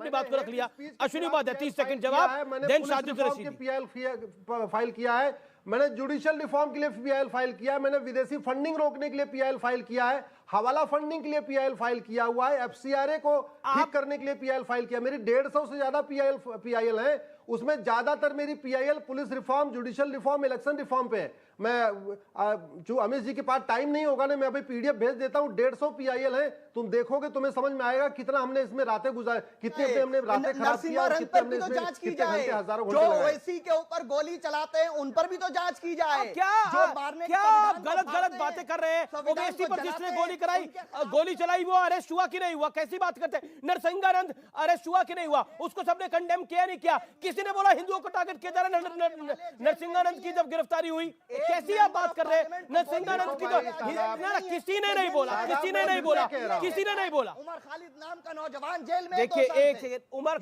अपनी बात को रख लिया। अश्विनी उपाध्याय 30 सेकंड जवाब, then Sajid Rashidi. PIL file किया है, मैंने जुडिशियल रिफॉर्म के लिए पीआईएल फाइल किया है, मैंने विदेशी फंडिंग रोकने के लिए पीआईएल फाइल किया है, हवाला फंडिंग के लिए पीआईएल फाइल किया हुआ है, एफसीआरए को ठीक करने के लिए पीआईएल फाइल किया। मेरी 150 से ज्यादा पीआईएल है, उसमें ज्यादातर मेरी PIL police reform, judicial reform, election reform पे है। मैं जो अमित जी के पास टाइम नहीं होगा ना, मैं अभी पीडीएफ भेज देता हूं, 150 पीआईएल है, तुम देखोगे तुम्हें समझ में आएगा कितना हमने इसमें रातें गुजारे, कितने हमने रातें खराब किया, कितने हमने जांच की कितने जाए, घंटे, हजारों जो घंटे लगाए। ओवैसी के ऊपर गोली चलाते हैं उन पर भी तो जांच की जाए। क्या आप गलत बातें कर रहे हैं? ओवैसी पर जिसने गोली कराई, गोली चलाई, वो अरेस्ट हुआ कि नहीं हुआ? कैसी बात करते हैं? नरसिंहानंद अरेस्ट हुआ कि नहीं हुआ? उसको सबने कंडेम किया नहीं किया? किसी ने बोला हिंदुओं को टारगेट किया जा रहा है? नरसिंहानंद की जब गिरफ्तारी हुई, कैसी आप बात कर रहे हैं? नरसिंहानंद की तो किसी ने नहीं बोला, किसी ने नहीं बोला, किसी ने नहीं बोला। उमर खालिद नाम का नौजवान जेल में। देखिए एक सेकंड, उमर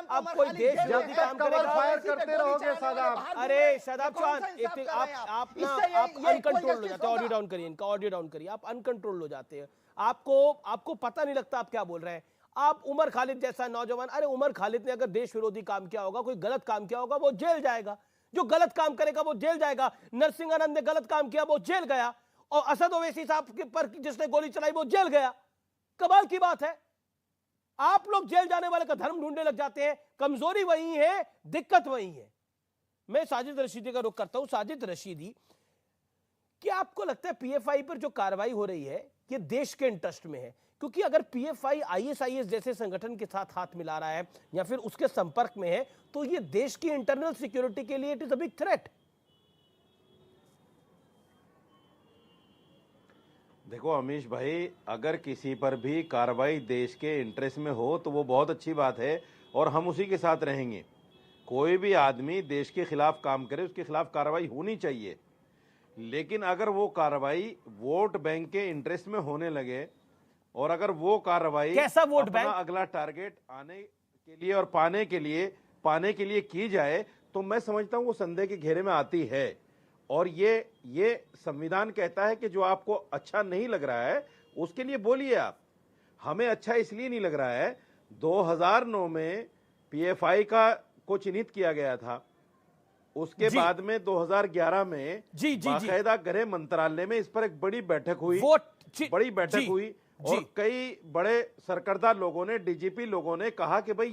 अब कोई देश विरोधी काम करेगा, फायर करते रहोगे शादाब। अरे शादाब खान, आप अनकंट्रोल हो जाते हैं। ऑडियो डाउन करिए, इनका ऑडियो डाउन करिए। आप अनकंट्रोल हो जाते हैं, आपको पता नहीं लगता आप क्या बोल रहे हैं। आप उमर खालिद जैसा नौजवान, अरे उमर खालिद ने अगर देश विरोधी काम किया होगा, कोई गलत काम किया होगा, वो जेल जाएगा। जो गलत काम करेगा वो जेल जाएगा। नरसिंहानंद ने गलत काम किया, वो जेल गया। और असद ओवैसी साहब के पर जिसने गोली चलाई, वो जेल गया। कमाल की बात है, आप लोग जेल जाने वाले का धर्म ढूंढने लग जाते हैं। कमजोरी वही है, दिक्कत वही है। मैं साजिद रशीदी का रुख करता हूं। साजिद रशीदी, क्या आपको लगता है पीएफआई पर जो कार्रवाई हो रही है ये देश के इंटरेस्ट में है? क्योंकि अगर पीएफआई आईएसआईएस जैसे संगठन के साथ हाथ मिला रहा है या फिर उसके संपर्क में है, तो ये देश की इंटरनल सिक्योरिटी के लिए it is a big threat. देखो अमीश भाई, अगर किसी पर भी कार्रवाई देश के इंटरेस्ट में हो तो वो बहुत अच्छी बात है और हम उसी के साथ रहेंगे। कोई भी आदमी देश के खिलाफ काम करे, उसके खिलाफ कार्रवाई होनी चाहिए। लेकिन अगर वो कार्रवाई वोट बैंक के इंटरेस्ट में होने लगे और अगर वो कार्रवाई कैसा वोट बैंक, अगला टारगेट आने के लिए और पाने के लिए की जाए, तो मैं समझता हूं वो संदेह के घेरे में आती है। और ये संविधान कहता है कि जो आपको अच्छा नहीं लग रहा है उसके लिए बोलिए आप। हमें अच्छा इसलिए नहीं लग रहा है, 2009 में पीएफआई को चिन्हित किया गया था, उसके बाद में 2011 में बाकायदा गृह मंत्रालय में इस पर एक बड़ी बैठक हुई, और कई बड़े सरकर्दा लोगों ने, डीजीपी लोगों ने कहा कि भाई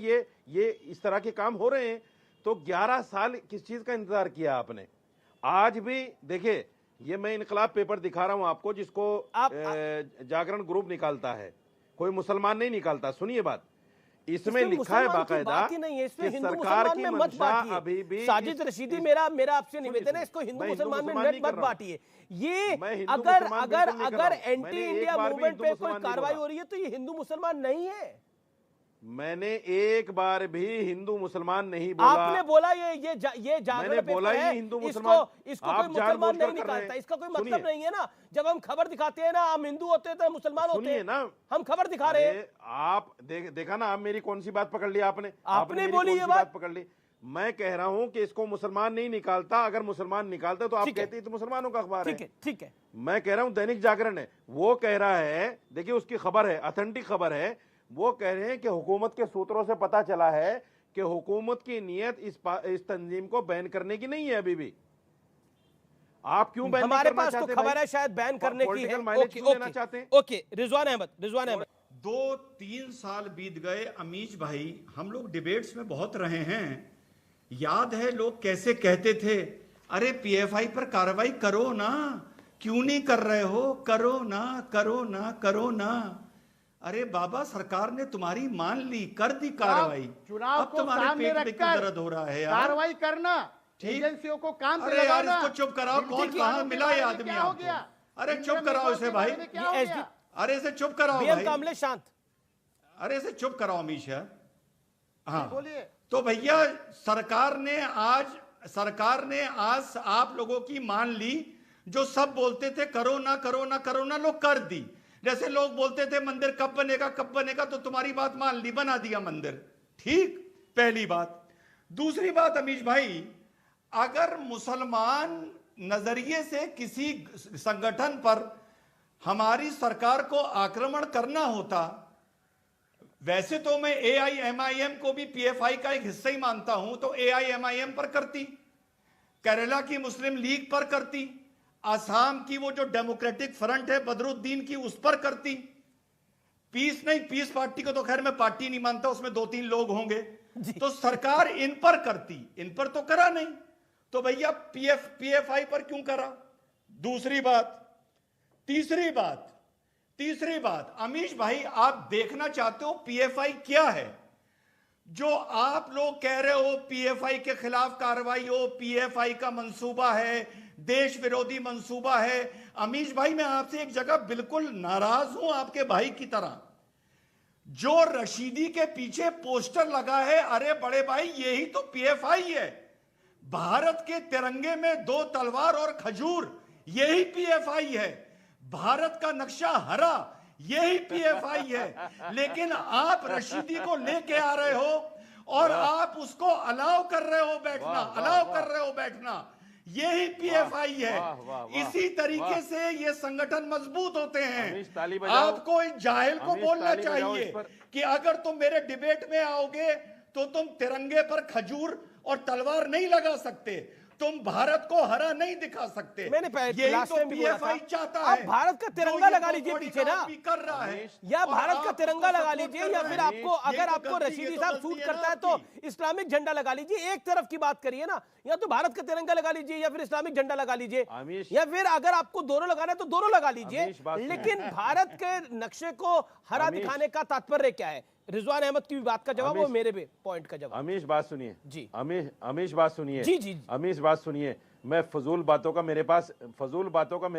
ये इस तरह के काम हो रहे हैं। तो 11 साल किस चीज का इंतजार किया आपने? आज भी देखिए, ये मैं इनकलाब पेपर दिखा रहा हूं आपको, जिसको जागरण ग्रुप निकालता है, कोई मुसलमान नहीं निकालता। सुनिए बात, इसमें लिखा है बाकायदा कि सरकार की मंशा अभी भी। साजिद रशीदी, मेरा आपसे निवेदन है, इसको हिंदू मुसलमान में मत बांटिए। ये अगर एंटी इंडिया मूवमेंट पे कोई कार्रवाई हो रही है तो ये हिंदू मुसलमान नहीं है। मैंने एक बार भी हिंदू मुसलमान नहीं बोला। आपने बोला ये जागरण पेपर बोला है, ही हिंदू मुसलमान, इसको कोई मुसलमान नहीं निकालता। इसका कोई मतलब नहीं है ना। जब हम खबर दिखाते हैं ना, हम हिंदू होते हैं तो मुसलमान होते हैं ना, हम खबर दिखा रहे हैं। आप देखा ना, आप मेरी कौन सी बात पकड़ ली आपने बोली ये बात पकड़ ली। मैं कह रहा हूं कि इसको मुसलमान नहीं निकालता। अगर मुसलमान निकालता तो आप कहते हैं तो मुसलमानों का अखबार है। ठीक है। मैं कह रहा हूं दैनिक जागरण है, वो कह रहा है, देखिए उसकी खबर है, ऑथेंटिक खबर है, वो कह रहे हैं कि हुकूमत के सूत्रों से पता चला है कि हुकूमत की नीयत इस तंजीम को बैन करने की नहीं है अभी भी। आप क्यों बैन हमारे पास तो खबर है शायद बैन करने की है। ओके, रिजवान अहमद 2-3 साल बीत गए अमीश भाई, हम लोग डिबेट्स में बहुत रहे हैं। याद है लोग कैसे कहते थे, अरे पीएफआई पर कार्रवाई करो ना, क्यों नहीं कर रहे हो, करो ना। अरे बाबा, सरकार ने तुम्हारी मान ली, कर दी कार्रवाई। चुनाव अब तुम्हारे पेट में क्यों दर्द हो रहा है यार? कार्रवाई करना, एजेंसियों को काम पे लगाना। अरे यार, इसको चुप कराओ। कौन कहां मिला ये आदमी आपको? अरे चुप कराओ इसे भाई, अरे इसे चुप कराओ भाई, शांत, अरे इसे चुप कराओ अमीश यार। हाँ बोलिए। तो भैया, सरकार ने आज आप लोगों की मान ली। जो सब बोलते थे करो ना, लोग कर दी। जैसे लोग बोलते थे मंदिर कब बनेगा, तो तुम्हारी बात मान ली, बना दिया मंदिर। ठीक, पहली बात। दूसरी बात अमीश भाई, अगर मुसलमान नजरिए से किसी संगठन पर हमारी सरकार को आक्रमण करना होता, वैसे तो मैं AIMIM को भी PFI का एक हिस्सा ही मानता हूं, तो AIMIM पर करती, केरला की मुस्लिम लीग पर करती, असम की वो जो डेमोक्रेटिक फ्रंट है बदरुद्दीन की उस पर करती, पीस नहीं, पीस पार्टी को तो खैर मैं पार्टी नहीं मानता, उसमें 2-3 लोग होंगे, तो सरकार इन पर करती, इन पर तो करा नहीं, तो भैया PFI पर क्यों करा? दूसरी बात, तीसरी बात, अमीश भाई आप देखना चाहते हो PFI क्या है? जो आप लोग कह रहे हो PFI के खिलाफ कार्रवाई हो, PFI का मंसूबा है, देश विरोधी मंसूबा है। अमीश भाई मैं आपसे एक जगह बिल्कुल नाराज हूं आपके भाई की तरह। जो रशीदी के पीछे पोस्टर लगा है, अरे बड़े भाई यही तो PFI है। भारत के तिरंगे में 2 तलवार और खजूर, यही PFI है। भारत का नक्शा हरा, यही PFI है। लेकिन आप रशीदी को लेके आ रहे हो और आप उसको अलाउ कर रहे हो बैठना, यही PFI है। इसी तरीके से ये संगठन मजबूत होते हैं। आपको इस जाहिल को बोलना चाहिए कि अगर तुम मेरे डिबेट में आओगे तो तुम तिरंगे पर खजूर और तलवार नहीं लगा सकते, तुम भारत को हरा नहीं दिखा सकते। मैंने यही तो PFI चाहता है। आप भारत का तिरंगा लगा लीजिए पीछे ना, कर रहा है, या भारत का तिरंगा लगा लीजिए, या फिर आपको अगर आपको रशीदी साहब सूट करता है तो इस्लामिक झंडा लगा लीजिए। एक तरफ की बात करिए ना, या तो भारत का तिरंगा लगा लीजिए या फिर इस्लामिक झंडा लगा लीजिए, या फिर अगर आपको दोनों लगाना है तो दोनों लगा लीजिए। लेकिन भारत के नक्शे को हरा दिखाने का तात्पर्य क्या है? रिजवान अहमद की भी बात का जवाब, वो मेरे भी पॉइंट का जवाब। अमीश बात सुनिए जी, अमीश बात सुनिए जी, अमीश बात सुनिए। मैं फजूल बातों का मेरे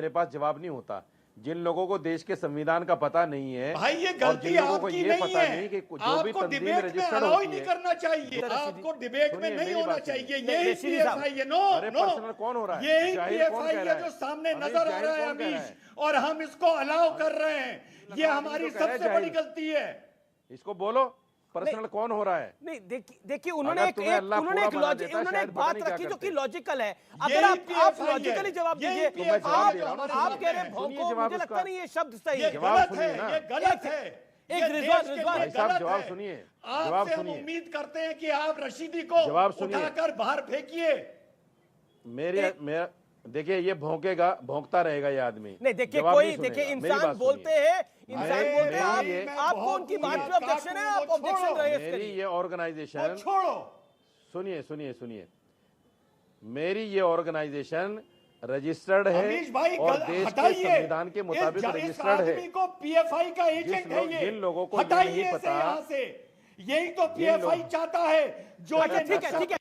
पास जवाब नहीं होता। जिन लोगों को देश के संविधान का पता नहीं है भाई, ये और गलती जिन लोगों को आपकी ये नहीं पता है। नहीं कि जो भी तंजीम रजिस्टर्ड होती होती नहीं है, करना चाहिए, आपको डिबेट में नहीं होना चाहिए। यही PFI है। नो पर्सनल कौन हो रहा है? यही जाहिल कौन PFI कह रहा है है? जो सामने अमीश, नजर आ जाहिल रहा है कौन कह रहा अमीश, है? और हम इसको अलाउ कर रहे हैं। ये हमारी कह रहा है सबसे बड़ी जाहिल। गलती है। इसको बोलो पर्सनल कौन हो रहा है? नहीं, देखिए उन्होंने अगर एक तुम्हें अल्लाह पूरा बना लॉजिक, देता, उन्होंने शायद एक पता बात नहीं क्या रखी जो करते। कि लॉजिकल है। अगर यही आप PFI लॉजिकली है। जवाब यही दीजिए। PFI है जो आप हमारे कह रहे हैं सुनिए भौंको, जवाब मुझे उसका। लगता नहीं ये शब्द सही ये है। जवाब गलत सुनिए है, ना। ये गलत है। एक ये रिजवान, देश के लिए रिजवान। भाई साहब गलत जवाब है। सुनिए, आपसे जवाब हम सुनिए। उम्मीद करते हैं कि आप रशीदी को जवाब सुनिए। उठाकर बाहर फेंकिए। मेरा देखिए, ये भौंकता रहेगा ये आदमी। नहीं, देखिए जवाब कोई, नहीं देखिए सुनेगा। मेरी इंसान बात बोलते सुनिए। हैं, आपको उनकी बात पे बहुत ऑब्जेक्शन है, आप वो ऑब्जेक्शन छोड़ो। रेज मेरी करिए। ये ऑर्गेनाइजेशन, छोड़ो, सुनिए, मेरी ये ऑर्गेनाइजेशन रजिस्टर्ड है अमीश भाई, और देश के संविधान के मुताबिक रजिस्टर्ड है। को PFI का एजेंट है ये। जिन लोगों को ये हटाइए नहीं इसे पता, यहाँ से। यही तो PFI चाहता है जो अच्छा, ठीक है।